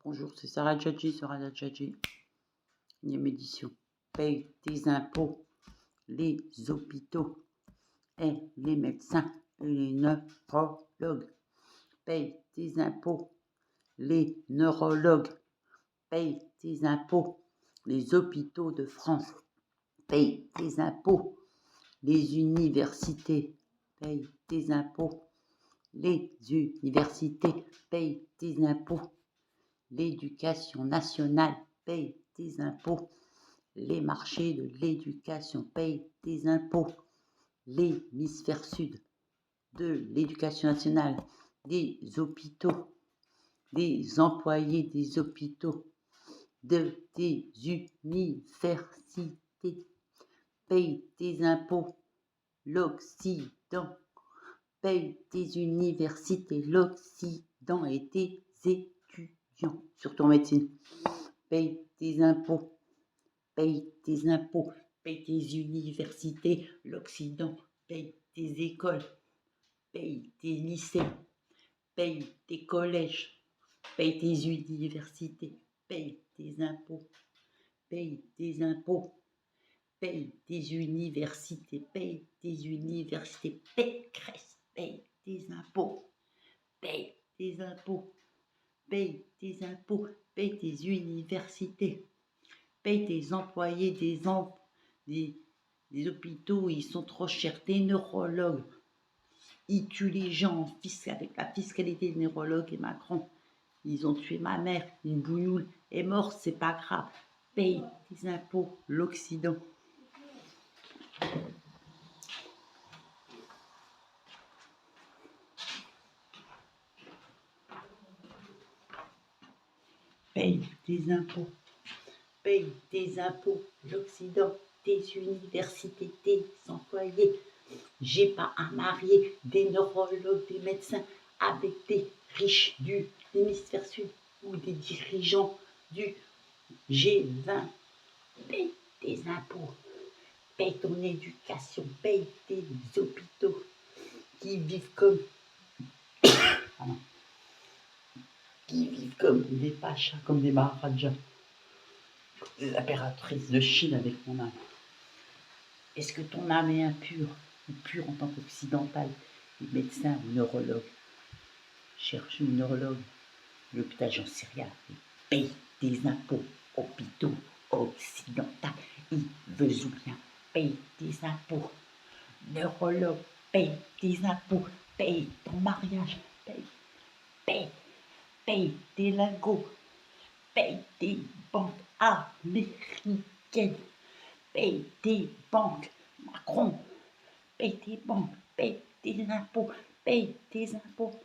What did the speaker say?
Bonjour, c'est Sarah Djadji sur Radio Djadji, 9e édition. Paye tes impôts, les hôpitaux et les médecins et les neurologues. Paye tes impôts, les neurologues. Paye tes impôts, les hôpitaux de France. Paye tes impôts, les universités. Paye tes impôts, les universités. Paye tes impôts. L'éducation nationale, paye tes impôts. Les marchés de l'éducation, paye tes impôts. L'hémisphère sud de l'éducation nationale, des hôpitaux, des employés des hôpitaux, de tes universités, paye tes impôts. L'Occident, paye tes universités. L'Occident et tes étudiants, surtout en médecine. Paye tes impôts, paye tes impôts, paye tes universités. L'Occident, paye tes écoles, paye tes lycées, paye tes collèges, paye tes universités, paye tes impôts, paye tes impôts, paye tes universités, paye tes universités. Pécresse, paye tes impôts, paye tes impôts. Paye tes impôts, paye tes universités, paye tes employés des hôpitaux, ils sont trop chers, des neurologues, ils tuent les gens avec la fiscalité des neurologues et Macron, ils ont tué ma mère, une bougnoule est morte, c'est pas grave, paye tes impôts, l'Occident. Paye tes impôts, l'Occident, tes universités, tes employés. J'ai pas à marier des neurologues, des médecins avec des riches du l'hémisphère sud ou des dirigeants du G20. Paye tes impôts, paye ton éducation, paye tes hôpitaux qui vivent comme des pachas, comme des maharajas, des impératrices de Chine avec mon âme. Est-ce que ton âme est impure ou pure en tant qu'occidental, médecin ou neurologue? Cherche une neurologue, l'hôpital, j'en sais rien. Paye tes impôts, hôpitaux occidentaux, il veut ou bien, paye tes impôts. Neurologue, paye tes impôts, paye ton mariage, paye tes lingots, paye tes banques américaines, paye tes banques, Macron, paye tes banques, paye tes impôts, paye tes impôts.